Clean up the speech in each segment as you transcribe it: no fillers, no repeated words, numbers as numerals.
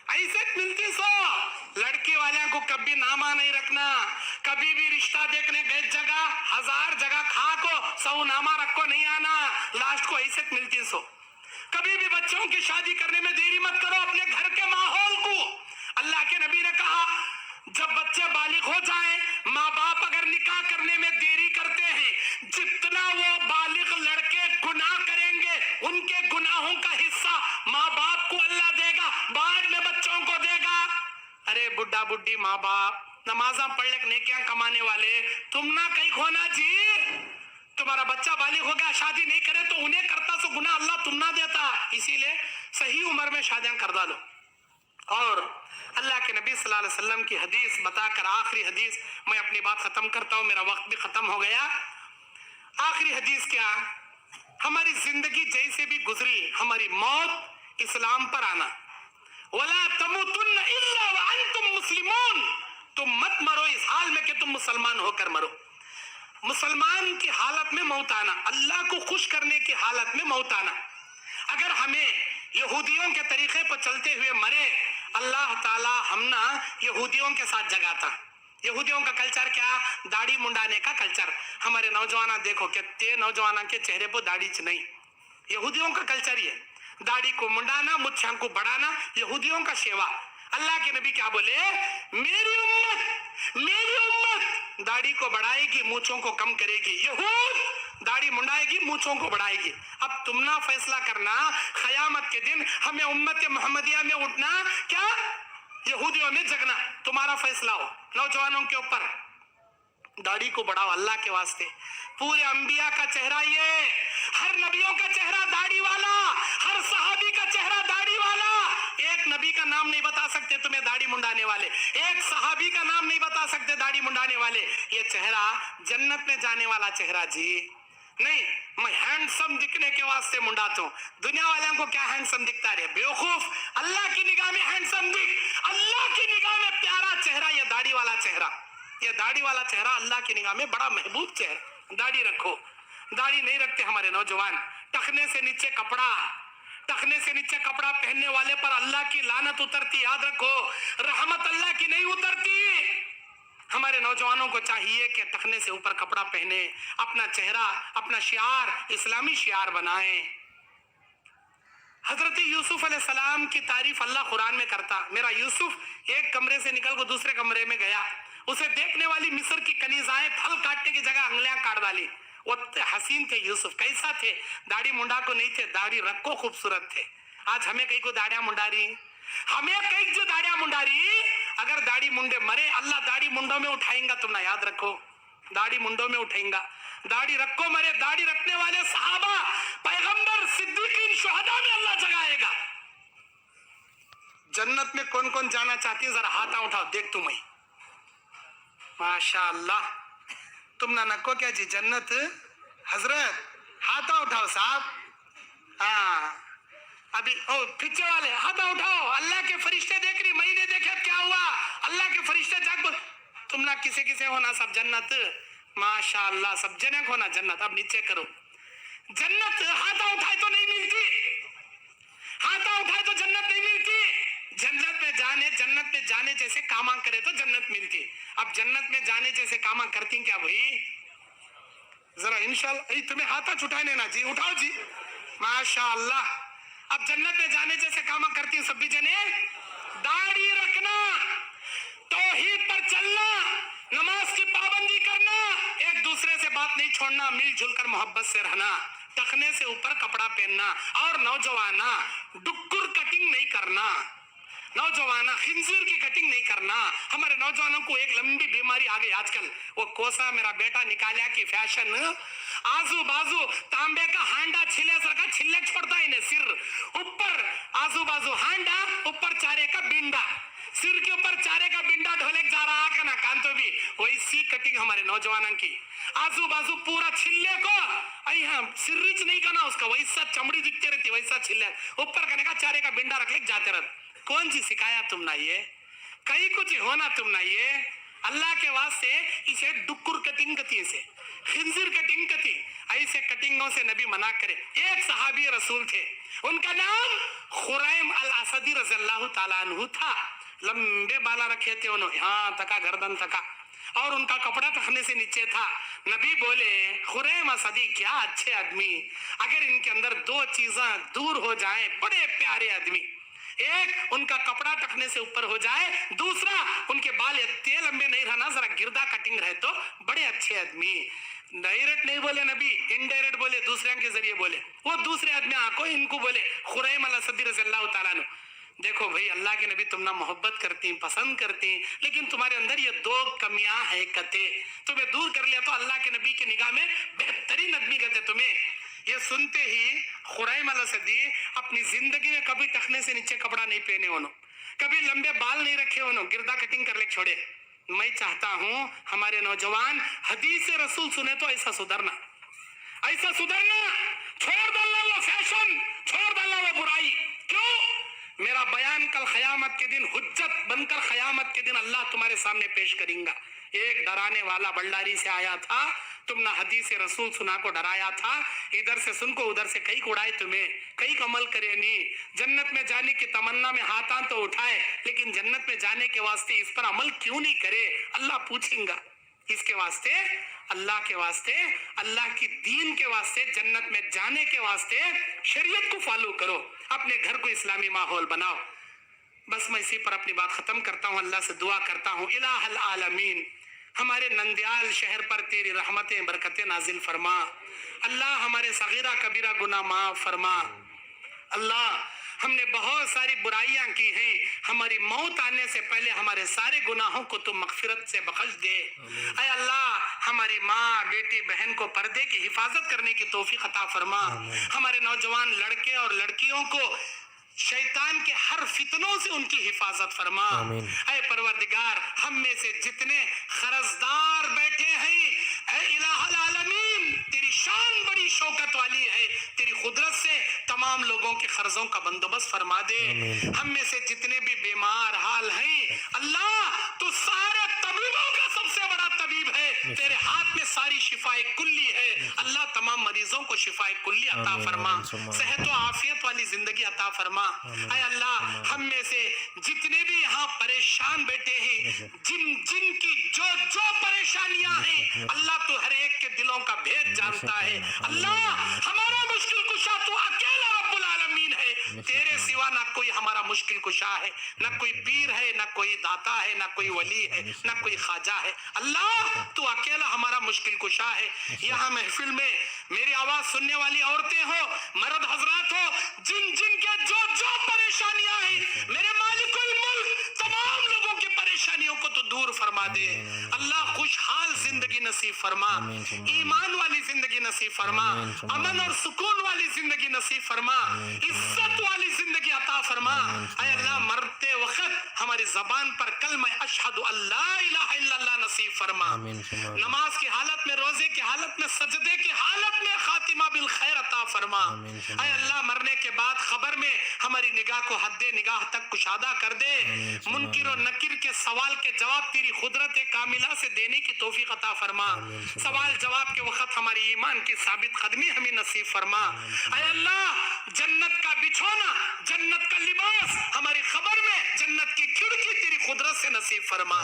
عزت ملتی سو لڑکی والوں کو کبھی نامہ نہیں رکھنا. کبھی بھی رشتہ دیکھنے گئے جگہ 1000 جگہ کھا کو 100 نامہ رکھو نہیں آنا, لاسٹ کو عزت ملتی سو. کبھی بھی بچوں کی شادی کرنے میں دیری مت کرو, اپنے گھر کے ماحول کو. اللہ کے نبی نے کہا جب بچے بالغ ہو جائیں, ماں باپ اگر نکاح کرنے میں دیری کرتے ہیں, جتنا وہ بالغ لڑکے گناہ کریں گے ان کے گناہوں کا حصہ ماں باپ کو اللہ دے گا, بعد میں بچوں کو دے گا. ارے بڈھا بڈھی ماں باپ نمازاں پڑھ لے نیکیاں کمانے والے, تم نہ کہیں کھونا جی. تمہارا بچہ بالغ ہو گیا شادی نہیں کرے تو انہیں کرتا سو گناہ اللہ تم نہ دیتا. اسی لیے صحیح عمر میں شادیاں کر ڈالو. اور اللہ کے نبی صلی اللہ علیہ وسلم کی حدیث بتا کر آخری حدیث میں اپنی بات ختم کرتا ہوں, میرا وقت بھی ختم ہو گیا. آخری حدیث کیا, ہماری زندگی جیسے بھی گزری ہماری موت اسلام پر آنا. وَلَا تَمُوتُنَّ إِلَّا وَأَنْتُمْ مُسْلِمُونَ, تم مت مرو اس حال میں کہ تم مسلمان ہو کر مرو. مسلمان کی حالت میں موت آنا, اللہ کو خوش کرنے کی حالت میں موت آنا. اگر ہمیں یہودیوں کے طریقے پر چلتے ہوئے مرے, اللہ تعالی ہم نہ یہودیوں کے ساتھ جگاتا. یہودیوں کا کلچر کیا, داڑھی منڈانے کا کلچر. ہمارے نوجوان دیکھو کہ نوجوانوں کے چہرے پر داڑھی نہیں. یہودیوں کا کلچر یہ داڑھی کو منڈانا, مچھاں کو بڑھانا, یہودیوں کا شیوا. اللہ کے نبی کیا بولے, میری امت داڑھی کو بڑھائے گی, مونچھوں کو کم کرے گی. یہود داڑھی منڈائے گی, مونچھوں کو بڑھائے گی. اب تم نہ فیصلہ کرنا قیامت کے دن ہمیں امت محمدیہ میں اٹھنا کیا یہودیوں میں جگنا, تمہارا فیصلہ ہو. نوجوانوں کے اوپر داڑھی کو بڑھاؤ اللہ کے واسطے. پورے انبیاء کا چہرہ یہ, ہر نبیوں کا چہرہ داڑھی والا, ہر صحابی کا چہرہ داڑھی والا. ایک نبی کا نام نہیں بتا سکتے تمہیں داڑھی منڈانے والے, ایک صحابی کا نام نہیں بتا سکتے داڑھی منڈانے والے. یہ چہرہ جنت میں جانے والا چہرہ جی نہیں. میں ہینڈسم دکھنے کے واسطے منڈاتا ہوں. دنیا والوں کو کیا ہینڈسم دکھتا رہے, بیوقوف. اللہ کی نگاہ میں ہینڈسم دکھ, اللہ کی نگاہ میں پیارا چہرہ یہ داڑھی والا چہرہ. یہ داڑھی والا چہرہ اللہ کی نگاہ میں بڑا محبوب چہرہ. داڑھی رکھو. داڑھی نہیں رکھتے ہمارے نوجوان, ٹخنے سے نیچے کپڑا, ٹخنے سے نیچے کپڑا پہننے والے پر اللہ کی لعنت اترتی. یاد رکھو, رحمت اللہ کی نہیں اترتی. ہمارے نوجوانوں کو چاہیے کہ ٹخنے سے اوپر کپڑا پہنے, اپنا چہرہ اپنا شعار اسلامی شعار بنائیں. حضرت یوسف علیہ السلام کی تعریف اللہ قرآن میں کرتا. میرا یوسف ایک کمرے سے نکل کو دوسرے کمرے میں گیا, اسے دیکھنے والی مصر کی کنیزائیں پھل کاٹنے کی جگہ انگلیاں کاٹ ڈالی. وہ حسین تھے یوسف. کیسا تھے, داڑھی منڈا کو نہیں تھے, داڑھی رکھ کو خوبصورت تھے. آج ہمیں کئی کو داڑیاں منڈا رہی, ہمیں کئی جو داڑیاں منڈا رہی. اگر داڑھی منڈے مرے اللہ داڑھی منڈوں میں اٹھائیں گا. تم نہ یاد رکھو, داڑھی منڈوں میں اٹھائیں گا. داڑھی رکھو مرے, داڑھی رکھنے والے صحابہ, پیغمبر, صدیقین, شہداء میں اللہ جگائے گا. جنت میں کون کون جانا چاہتی ہیں, ذرا ہاتھ اٹھاؤ دیکھ تمہیں. ماشاء اللہ, تم نہ نکو کیا جی جنت. حضرت ہاتھ اٹھاؤ صاحب. ہاں ابھی پیچھے والے ہاتھ اٹھاؤ. اللہ کے فرشتے دیکھ رہی, میں نے دیکھا کیا ہوا. اللہ کے فرشتے جاگ بول, تم نہ کسے ہونا سب جنت. ماشاء اللہ سب جنے ہونا جنت. اب نیچے کرو. جنت ہاتھ اٹھائے تو نہیں ملتی, ہاتھ اٹھائے تو جنت نہیں ملتی. جنت میں جانے جیسے کاما کرے تو جنت ملتی. اب جنت میں جانے جیسے کاما کرتی کیا بھائی, ذرا انشاءاللہ تمہیں ہاتھ چھٹانے نا جی, اٹھاؤ جی. ماشاء اللہ. اب جنت میں جانے جیسے کاما کرتی ہیں سب بھی جنے. داڑھی رکھنا, توحید پر چلنا, نماز کی پابندی کرنا, ایک دوسرے سے بات نہیں چھوڑنا, مل جل کر محبت سے رہنا, ٹخنے سے اوپر کپڑا پہننا. اور نوجوانا ڈکر کٹنگ نہیں کرنا, نوجوانا خنزیر کی کٹنگ نہیں کرنا. ہمارے نوجوانوں کو ایک لمبی بیماری آ گئی آج کل, وہ کوسا میرا بیٹا نکالیا کی فیشن, آزو بازو تانبے کا ہانڈا چھلے سر کا چھلے چھوڑتا ہے انہیں, سر اوپر آزو بازو ہانڈا, اوپر چارے کا بینڈا, سر کے اوپر چارے کا بینڈا ڈھولک جا رہا ہے نا کان تو بھی ویسی کٹنگ ہمارے نوجوانوں کی. آزو بازو پورا چھلے کو سر ریچ نہیں کرنا اس کا, ویسا چمڑی دکھتے رہتی, ویسا چھلے اوپر کرنے کا, چارے کا بینڈا رکھ لے جاتے رہتے. کون سی سکھایا تم نہ, یہ کئی کچھ ہونا تم نہ. یہ اللہ کے واسطے اسے ڈکر کٹنگ کتی سے खिंजीर कटिंग का थी, ऐसे कटिंगों से नबी मना करे। एक सहाबी रसूल थे, उनका नाम खुरैम अल असदी रज़ियल्लाहु ताला अन्हु था। लंबे बाला रखे थे उन्होंने, यहाँ तका गर्दन तका, और उनका कपड़ा टखने से नीचे था। नबी बोले, खुरैम असदी क्या अच्छे आदमी, अगर इनके अंदर दो चीजें दूर हो जाए, बड़े प्यारे आदमी। एक, उनका कपड़ा टखने से ऊपर हो जाए, दूसरा उनके बाल इतने लंबे नहीं रहना, जरा गिरदा कटिंग रहे तो बड़े अच्छे आदमी। डायरेक्ट नहीं बोले नबी, इनडायरेक्ट बोले, दूसरे के जरिए बोले। वो दूसरे आदमी आको इनको बोले, खुरैम अल असदी रज़ियल्लाहु ताला अन्हु, देखो भाई अल्लाह के नबी तुम ना मोहब्बत करती, पसंद करती, लेकिन तुम्हारे अंदर ये दो कमियां है कते, तुम्हें दूर कर लिया तो अल्लाह के नबी की निगाह में बेहतरीन आदमी कहते तुम्हें। ये सुनते ही खुरैम अल असदी अपनी जिंदगी में कभी टखने से नीचे कपड़ा नहीं पहने उन्होंने, कभी लंबे बाल नहीं रखे उन्होंने, गिरदा कटिंग कर ले छोड़े। मैं चाहता हूं हमारे नौजवान हदीस रसूल सुने तो ऐसा सुधरना, ऐसा सुधरना, छोड़ डालना वो फैशन, छोड़ डालना वो बुराई। क्यों? मेरा बयान कल खयामत के दिन हुज्जत बनकर खयामत के दिन अल्लाह तुम्हारे सामने पेश करेगा। एक डराने वाला बल्लारी से आया था, तुम ना हदीस रसूल सुना को डराया था, इधर से सुन को उधर से कई उड़ाए तुम्हें, कई अमल करे नहीं। जन्नत में जाने की तमन्ना में हाथां तो उठाए, लेकिन जन्नत में जाने के वास्ते इस पर अमल क्यों नहीं करे, अल्लाह पूछेगा। इसके वास्ते, अल्लाह के वास्ते, अल्लाह की दीन के वास्ते, जन्नत में जाने के वास्ते शरीयत को फॉलो करो, अपने घर को इस्लामी माहौल बनाओ। बस मैं इसी पर अपनी बात खत्म करता हूँ, अल्लाह से दुआ करता हूँ, इलाहल आलमीन हमारे नंदयाल शहर पर तेरी रहमतें बरकतें नाजिल फरमा। अल्लाह हमारे सगीरा कबीरा गुनाह माफ फरमा। अल्लाह हमने बहुत सारी बुराइयां की हैं, हमारी मौत आने से पहले हमारे सारे गुनाहों को तुम मगफिरत से बख्श दे। ऐ अल्लाह हमारी माँ बेटी बहन को पर्दे की हिफाजत करने की तौफीक अता फरमा। हमारे नौजवान लड़के और लड़कियों को शैतान के हर फितनों से उनकी हिफाजत फरमा। ऐ परवरदिगार हम में से जितने खरजदार बैठे हैं, ऐ इलाहुल आलमीन तेरी शान बड़ी शौकत वाली है, तेरी कुदरत से तमाम लोगों के खर्जों का बंदोबस्त फरमा दे। हम में से जितने भी बीमार हाल हैं, अल्लाह तू सारे तबीबों का सबसे बड़ा तबीब है, तेरे हाथ में सारी शिफाए कुल्ली है। अल्लाह तमाम मरीजों को शिफाए कुल्ली अता फरमा, सेहत व आफियत वाली जिंदगी अता फरमा। ऐ अल्लाह हम में से जितने भी यहाँ परेशान बैठे हैं, जिन की जो जो परेशानियां हैं, अल्लाह तू हर एक के दिलों का भेद जानता है। अल्लाह हमारा मुश्किल कुशा तू अकेला रब्बुल आलमीन है, तेरे सिवा ना कोई हमारा मुश्किल कुशा है, ना कोई पीर है, ना कोई दाता है, ना कोई वली है, ना कोई ख्वाजा है। अल्लाह तू अकेला हमारा मुश्किल कुशा है। यहाँ महफिल में मेरी आवाज सुनने वाली औरतें हो, मर्द हजरात हो, जिन जिन के जो जो परेशानियां हैं, मेरे मालिकुल मुल्क तमाम लोगों की परेशानियों को तो दूर फरमा दे। अल्लाह खुशहाल जिंदगी नसीब फरमा, ईमान वाली जिंदगी नसीब फरमा, अमन और सुकून वाली जिंदगी नसीब फरमा, इज्जत वाली जिंदगी अता फरमा। ऐ अल्लाह मरते वक्त हमारी जबान पर कलमा अशहदु अल्ला इलाहा इल्लल्लाह नसीब फरमा। नमाज की हालत में, रोजे की हालत में, सजदे की हालत में खातिमा बिल खैर अता फरमा। ऐ अल्लाह मरने के बाद खबर में हमारी निगाह को हद्दे निगाह तक कुशादा कर दे। मुनकिर और नकीर के सवाल के जवाब तेरी खुदरत कामिला से देने की तौफीक अता फरमा। सवाल जवाब के वक्त हमारी ईमान की साबित कदमी हमें नसीब फरमा। ऐ अल्लाह जन्नत का बिछोना, जन्नत का लिबास हमारी खबर में, जन्नत की खिड़की तेरी खुदरत से नसीब फरमा।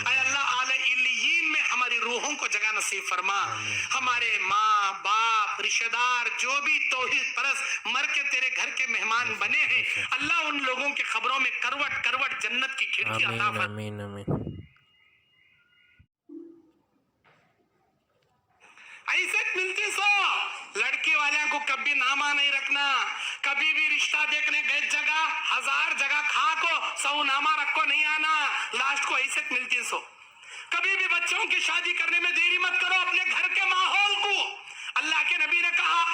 ऐ अल्लाह आले इल्लियीन में हमारी रूहों को जगह नसीब फरमा। हमारे माँ बाप रिश्तेदार जो भी तौहीद परस्त मर के तेरे घर के मेहमान बने हैं, अल्लाह उन लोगों के खबरों में करवट करवट जन्नत की खिड़की अता फरमा। आमीन आमीन। ऐसे मिलती सो लड़की वाले को कभी नामा नहीं रखना, कभी भी रिश्ता देखने गए जगह 1000 जगह खा को 100 नामा रखो नहीं आना, लास्ट को ऐसे मिलती सो। कभी भी बच्चों की शादी करने में देरी मत करो, अपने घर के माहौल को। अल्लाह के नबी ने कहा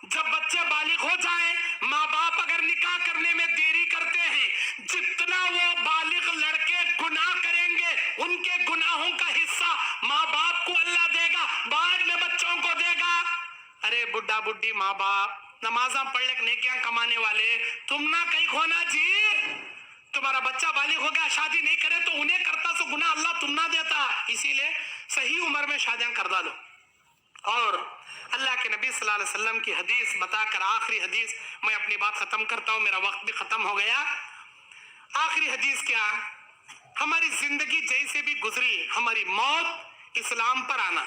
जब बच्चे बालिग हो जाए, माँ बाप अगर निकाह करने में देरी करते हैं, जितना वो बालिग लड़के गुनाह करेंगे, उनके गुनाहों का हिस्सा माँ बाप को अल्लाह देगा, बाद में बच्चों को देगा। अरे बुढ़ा बुढ़ी माँ बाप नमाजा पढ़ ले नेकियां कमाने वाले, तुम ना कहीं खोना जी। तुम्हारा बच्चा बालिग हो गया, शादी नहीं करे तो उन्हें करता सो गुनाह अल्लाह तुम ना देता, इसीलिए सही उम्र में शादियां कर डालो। اور اللہ کے نبی صلی اللہ علیہ وسلم کی حدیث بتا کر آخری حدیث میں اپنی بات ختم کرتا ہوں، میرا وقت بھی ختم ہو گیا. آخری حدیث کیا؟ ہماری زندگی جیسے بھی گزری، ہماری موت اسلام پر آنا.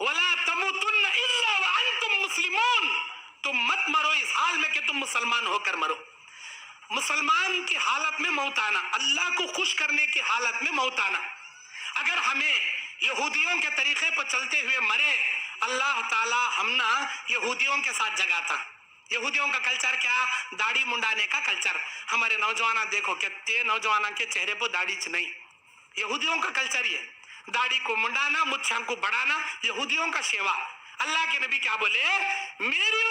وَلَا تَمُوتُنَّ إِلَّا وَأَنْتُمْ مُسْلِمُونَ، تم مت مرو اس حال میں کہ تم مسلمان ہو کر مرو. مسلمان کی حالت میں موت آنا، اللہ کو خوش کرنے کی حالت میں موت آنا. اگر ہمیں یہودیوں کے طریقے پر چلتے ہوئے مرے، اللہ تعالی ہم نہ یہودیوں کے ساتھ جگاتا. یہودیوں کا کلچر کیا؟ داڑھی منڈانے کا کلچر. ہمارے نوجوانہ دیکھو کتنے نوجوانوں کے چہرے پر داڑھی نہیں. یہودیوں کا کلچر یہ داڑھی کو منڈانا، مچھاں کو بڑھانا، یہودیوں کا شیوا. اللہ کے نبی کیا بولے؟ میری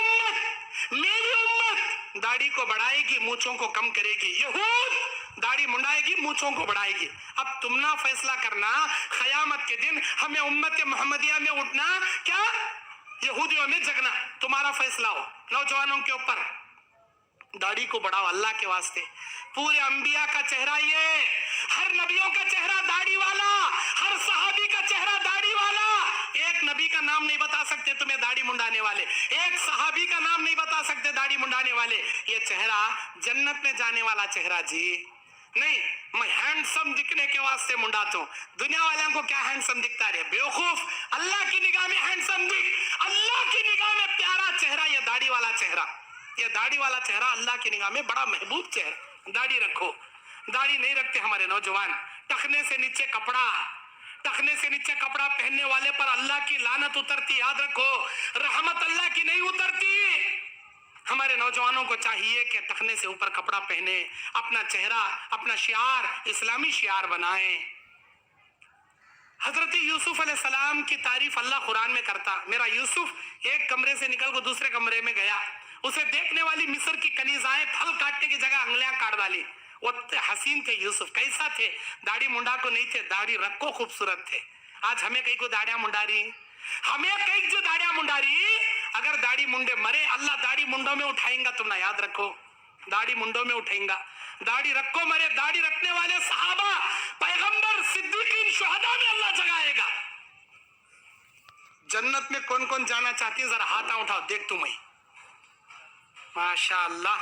امت داڑھی کو بڑھائے گی، مونچھوں کو کم کرے گی. یہود داڑھی منڈائے گی، مونچھوں کو بڑھائے گی. اب تم نہ فیصلہ کرنا قیامت کے دن ہمیں امت محمدیہ میں اٹھنا کیا یہودیوں میں جگنا. تمہارا فیصلہ ہو. نوجوانوں کے اوپر داڑھی کو بڑھاؤ اللہ کے واسطے. پورے انبیاء کا چہرہ یہ، ہر نبیوں کا چہرہ داڑھی والا، ہر صحابی کا چہرہ داڑھی والا. ایک نبی کا نام نہیں بتا سکتے تمہیں داڑھی منڈانے والے، ایک صحابی کا نام نہیں بتا سکتے داڑھی منڈانے والے. یہ چہرہ جنت میں جانے والا چہرہ جی نہیں. میں ہینڈسم دکھنے کے واسطے منڈاتا ہوں. دنیا والوں کو کیا ہینڈسم دکھتا رہے؟ بیوقوف. اللہ کی نگاہ میں ہینڈسم دکھ، اللہ کی نگاہ میں پیارا چہرہ یہ داڑھی والا چہرہ. یہ داڑھی والا چہرہ اللہ کی نگاہ میں بڑا محبوب چہرہ. داڑھی رکھو. داڑھی نہیں رکھتے ہمارے نوجوان. ٹخنے سے نیچے کپڑا پہننے والے پر اللہ کی لعنت اترتی. یاد رکھو، رحمت اللہ کی نہیں اترتی. ہمارے نوجوانوں کو چاہیے کہ ٹخنے سے اوپر کپڑا پہنے، اپنا چہرہ، اپنا شعار اسلامی شعار بنائیں. حضرت یوسف علیہ السلام کی تعریف اللہ قرآن میں کرتا. میرا یوسف ایک کمرے سے نکل کو دوسرے کمرے میں گیا، اسے دیکھنے والی مصر کی کنیزائیں پھل کاٹنے کی جگہ انگلیاں کاٹ ڈالی. وہ حسین تھے یوسف. کیسا تھے؟ داڑھی منڈا کو نہیں تھے، داڑھی رکھ کو خوبصورت تھے. آج ہمیں کئی کو داڑیاں منڈا رہی، ہمیں کئی جو داڑیاں منڈا رہی. اگر داڑھی منڈے مرے، اللہ داڑھی منڈوں میں اٹھائیں گا. تم نہ یاد رکھو، داڑھی منڈوں میں اٹھائیں گا. داڑھی رکھو مرے، داڑھی رکھنے والے صحابہ، پیغمبر، صدیقین، شہداء میں اللہ جگائے گا. جنت میں کون کون جانا چاہتی ہے؟ ذرا ہاتھ اٹھاؤ دیکھ تمہیں. ماشاء اللہ.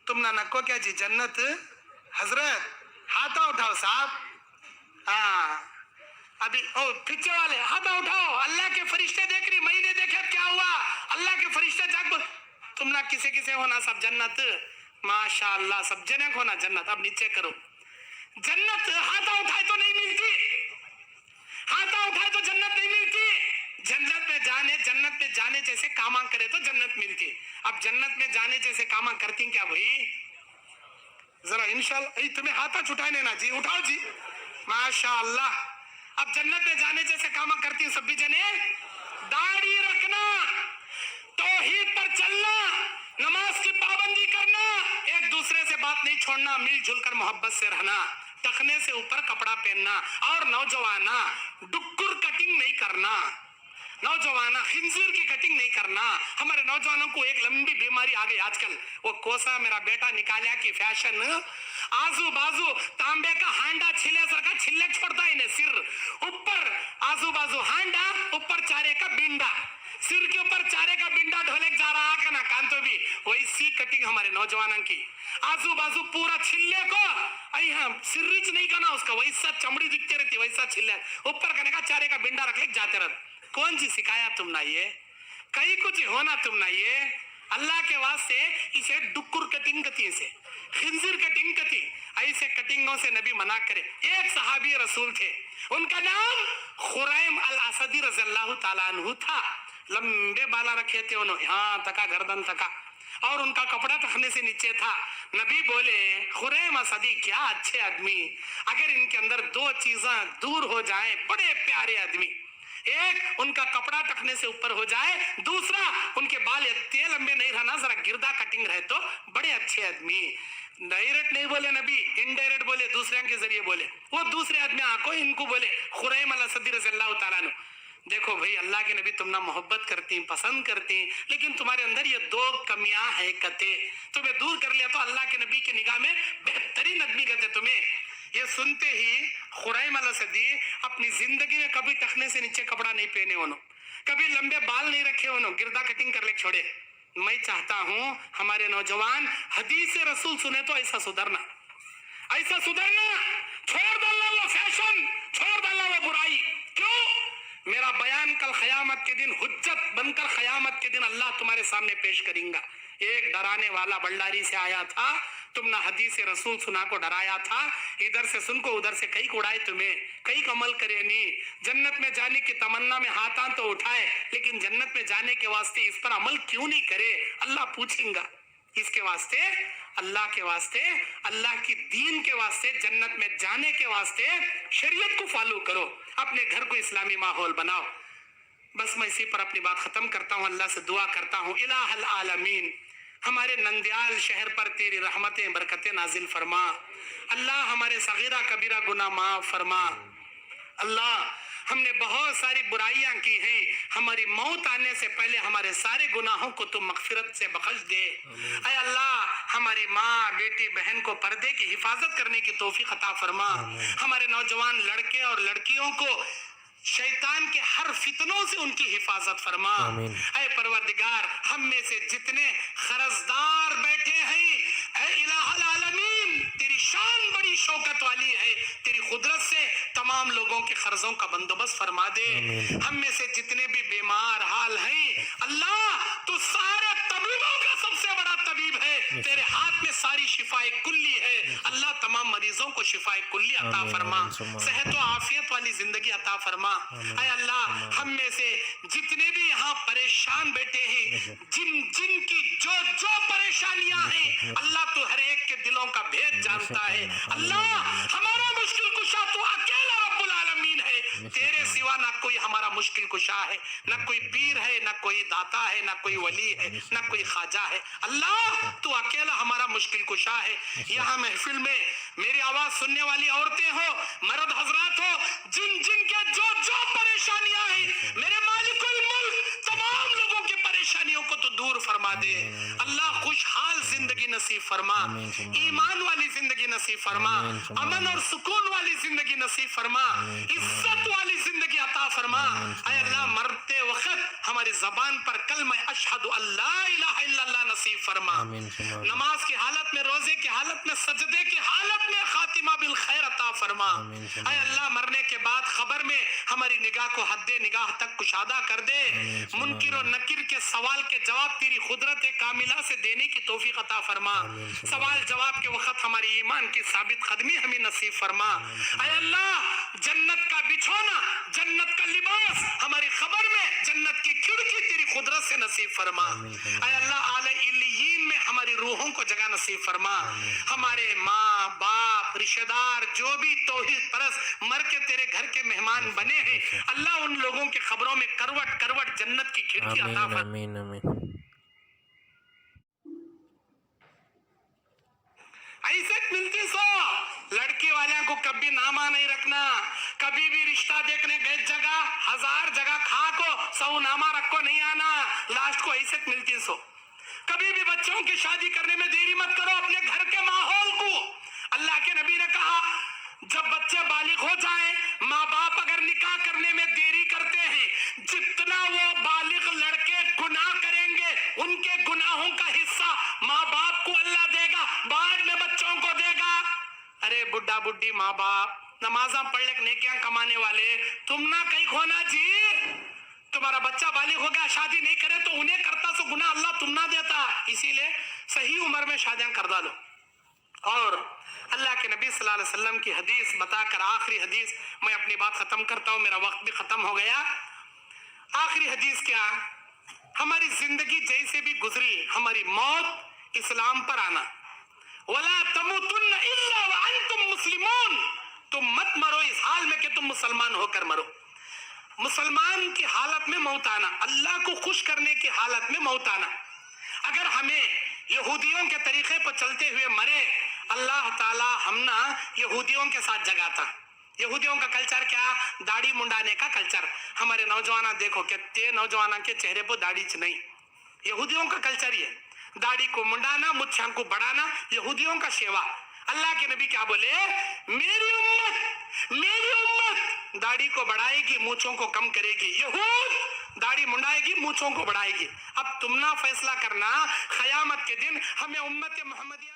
تم نہ نکو کیا جی جنت؟ حضرت ہاتھ اٹھاؤ صاحب. ہاں ابھی پیچھے والے ہاتھ اٹھاؤ. اللہ کے فرشتے دیکھ رہی، میں نے دیکھا کیا ہوا. اللہ کے فرشتے جاگ بول. تم نہ کسے ہونا سب جنت. ماشاء اللہ سب جنے ہونا جنت. اب نیچے کرو. جنت ہاتھ اٹھائے تو نہیں ملتی، ہاتھ اٹھائے تو جنت نہیں ملتی. جنت میں جانے جیسے کاما کرے تو جنت ملتی. اب جنت میں جانے جیسے کاما کرتی کیا بھائی؟ ذرا انشاءاللہ تمہیں ہاتھا چھٹانے نا جی، اٹھاؤ جی. ماشاء اللہ. اب جنت میں جانے جیسے کاما کرتی سب بھی جنے. داڑھی رکھنا، توحید پر چلنا، نماز کی پابندی کرنا، ایک دوسرے سے بات نہیں چھوڑنا، مل جل کر محبت سے رہنا، ٹخنے سے اوپر کپڑا پہننا. اور نوجوانہ ڈکر کٹنگ نہیں کرنا، نوجوانہ خنزیر کی کٹنگ نہیں کرنا. ہمارے نوجوانوں کو ایک لمبی بیماری آ گئی آج کل. وہ کوسا میرا بیٹا نکالیا کی فیشن، آزو بازو تانبے کا ہانڈا چھلے سر کا چھلے چھوڑتا ہے انہیں. سر اوپر آزو بازو ہانڈا، اوپر چارے کا بینڈا، سر کے اوپر چارے کا بینڈا ڈھولک جا رہا کا نا کان تو بھی ویسی کٹنگ ہمارے نوجوانوں کی. آزو بازو پورا چھلے کو سر ریچ نہیں کرنا اس کا، ویسا چمڑی دکھتے رہتی، ویسا چھلے اوپر کرنے کا چارے کا بینڈا رکھ لے جاتے رہتے. کون سی سکھایا تم نہ؟ یہ کئی کچھ ہونا تم نہ. یہ اللہ کے واسطے اسے ڈکر کٹنگ کتی، سے خنزیر کٹنگ کتی، ایسے کٹنگوں سے نبی منع کرے. ایک صحابی رسول تھے، ان کا نام خریم الاسدی رضی اللہ تعالیٰ عنہ تھا. لمبے بالا رکھے تھے انہوں، یہاں تکا گردن تکا، اور ان کا کپڑا ٹخنے سے نیچے تھا. نبی بولے خریم اسدی کیا اچھے آدمی، اگر ان کے اندر دو چیزاں دور ہو جائیں بڑے پیارے آدمی. ایک ان کا کپڑا ٹکنے سے اوپر ہو جائے، دوسرا ان کے بال اتنے لمبے نہیں رہنا، ذرا گردا کٹنگ رہے تو بڑے اچھے آدمی. ڈائریکٹ نہیں بولے نبی، انڈائریکٹ بولے، دوسرے کے ذریعے بولے. وہ دوسرے آدمی آنکھوں ان کو بولے خریم الاسدی رضی اللہ تعالیٰ عنہ. دیکھو بھئی اللہ کے نبی تم نہ محبت کرتی، پسند کرتی، لیکن تمہارے اندر یہ دو کمیاں ہیں کتے. تمہیں دور کر لیا تو اللہ کے نبی کی نگاہ میں بہترین آدمی کہتے تمہیں. یہ سنتے ہی خریم الاسدی اپنی زندگی میں کبھی ٹخنے سے نیچے کپڑا نہیں پہنے، انہوں कभी लंबे बाल नहीं रखे उन्होंने, गिरदा कटिंग कर ले छोड़े। मैं चाहता हूं हमारे नौजवान हदीस रसूल सुने तो ऐसा सुधरना, ऐसा सुधरना, छोड़ डालना वो फैशन, छोड़ डालना वो बुराई। क्यों? मेरा बयान कल क़यामत के दिन हुज्जत बनकर क़यामत के दिन अल्लाह तुम्हारे सामने पेश करेगा। एक डराने वाला बल्लारी से आया था, तुम ना हदीस रसूल सुना को डराया था, इधर से सुन को उधर से कई उड़ाए तुम्हें, कई अमल करे नहीं। जन्नत में जाने की तमन्ना में हाथां तो उठाए, लेकिन जन्नत में जाने के वास्ते इस पर अमल क्यों नहीं करे? अल्लाह पूछेगा। इसके वास्ते, अल्लाह के वास्ते, अल्लाह की दीन के वास्ते, जन्नत में जाने के वास्ते शरीयत को फॉलो करो, अपने घर को इस्लामी माहौल बनाओ। बस मैं इसी पर अपनी बात खत्म करता हूँ। अल्लाह से दुआ करता हूँ, इलाहल आलमीन हमारे नंदियाल शहर पर तेरी रहमतें बरकतें नाजिल फरमा। अल्लाह हमारे सगीरा कबीरा गुनाह माफ फरमा। अल्लाह हमने बहुत सारी बुराइयां की हैं, हमारी मौत आने से पहले हमारे सारे गुनाहों को तुम मगफिरत से बख्श दे। ऐ अल्लाह हमारी माँ बेटी बहन को पर्दे की हिफाजत करने की तौफीक अता फरमा। हमारे नौजवान लड़के और लड़कियों को शैतान के हर फितनों से उनकी हिफाजत फरमा। ऐ परवरदिगार हम में से जितने खरजदार बैठे हैं, ऐ इलाहुल आलमीन तेरी शान बड़ी शौकत वाली है, तेरी कुदरत से तमाम लोगों के खर्जों का बंदोबस्त फरमा दे। हम में से जितने भी बीमार हाल हैं, अल्लाह तू सारे तबीबों का सबसे बड़ा तबीब है, तेरे हाथ में सारी शिफाए कुल्ली है। अल्लाह तमाम मरीजों को शिफाए कुल्ली अता फरमा, सेहत और आफियत वाली जिंदगी अता फरमा। ऐ अल्लाह हम में से जितने भी यहाँ परेशान बैठे हैं, जिन की जो जो परेशानियां हैं, अल्लाह तू हर एक के दिलों का भेद जानता है। अल्लाह हमारा मुश्किल कुशा तू अकेला रब्बुल आलमीन है, तेरे सिवा ना कोई हमारा मुश्किल कुशा है, ना कोई पीर है, ना कोई दाता है, ना कोई वली है, ना कोई ख्वाजा है। अल्लाह तू अकेला हमारा मुश्किल कुशा है। यहाँ महफिल में मेरी आवाज सुनने वाली औरतें हो, मर्द हजरात हो, जिन जिन के जो जो परेशानियां हैं, मेरे मालिकुल मुल्क तमाम लोगों की परेशानियों को तो दूर फरमा दे। अल्लाह खुशहाल जिंदगी नसीब फरमा, ईमान वाली जिंदगी नसीब फरमा, अमन और सुकून वाली जिंदगी नसीब फरमा, इज्जत वाली जिंदगी अता फरमा। ऐ अल्लाह मरते वक्त हमारी जबान पर कलमा अशहदु अल्ला इलाहा इल्लल्लाह नसीब फरमा। नमाज की हालत में, रोजे की हालत में, सजदे की हालत में खातिमा बिल खैर अता फरमा। ऐ अल्लाह मरने के बाद खबर में हमारी निगाह को हद्दे निगाह तक कुशादा कर दे। मुनकिर और नकीर के सवाल के जवाब तेरी कुदरत कामिला से देने की तौफीक अता फरमा। सवाल जवाब के वक्त हमारी ईमान की साबित कदमी हमें नसीब फरमा। ऐ अल्लाह जन्नत का बिछौना, जन्नत का लिबास हमारी खबर में, जन्नत की खिड़की तेरी कुदरत से नसीब फरमा। ऐ अल्लाह आले इल्लियीन में हमारी रूहों को जगह नसीब फरमा। हमारे माँ बाप रिश्तेदार जो भी तौहीद परस्त मर के तेरे घर के मेहमान बने हैं, अल्लाह उन लोगों के खबरों में करवट करवट जन्नत की खिड़की अता फरमा। आमीन आमीन। ऐसे मिलती सो लड़की वाले को कभी नामा नहीं रखना, कभी भी रिश्ता देखने गए जगह हजार जगह खा को सौ नामा रखो नहीं आना, लास्ट को ऐसे मिलती सो। कभी भी बच्चों की शादी करने में देरी मत करो, अपने घर के माहौल को। अल्लाह के नबी ने कहा जब बच्चे बालिग हो जाएं, माँ बाप अगर निकाह करने में देरी करते हैं, जितना वो बालिग लड़के गुनाह करेंगे, उनके गुनाहों का हिस्सा माँ बाप को अल्लाह देगा, बाद में बच्चों को देगा। अरे बुढ़ा बुढ़ी माँ बाप नमाजा पढ़ ले नेकियां कमाने वाले, तुम ना कहीं खोना जी। तुम्हारा बच्चा बालिग हो गया, शादी नहीं करे तो उन्हें करता सो गुनाह अल्लाह तुम ना देता, इसीलिए सही उम्र में शादियां कर डालो। और अल्लाह के नबी सल्लल्लाहु अलैहि वसल्लम की हदीस बताकर आखिरी हदीस मैं अपनी बात खत्म करता हूँ, मेरा वक्त भी खत्म हो गया। आखिरी हदीस क्या? हमारी जिंदगी जैसे भी गुजरी, हमारी मौत इस्लाम पर आना, वला तमुतुन्न इल्ला व अंतुम मुस्लिमून, तुम मत मरो इस हाल में कि तुम मुसलमान होकर मरो। मुसलमान की हालत में मौत आना, अल्लाह को खुश करने की हालत में मौत आना। अगर हमें यहूदियों के तरीके पर चलते हुए मरे, अल्लाह ताला हम ना यहूदियों के साथ जगाता। यहूदियों का कल्चर क्या? दाढ़ी मुंडाने का कल्चर। हमारे नौजवान देखो कितने नौजवान के चेहरे पर दाढ़ी नहीं, यहूदियों का कल्चर ये दाढ़ी को मुंडाना, मुच्छां को बढ़ाना, यहूदियों का सेवा। अल्लाह के नबी क्या बोले? मेरी उम्मत दाढ़ी को बढ़ाएगी, मूंछों को कम करेगी। यहूद दाढ़ी मुंडाएगी, मूंछों को बढ़ाएगी. अब तुम ना फैसला करना, क़यामत के दिन हमें उम्मत मोहम्मदिया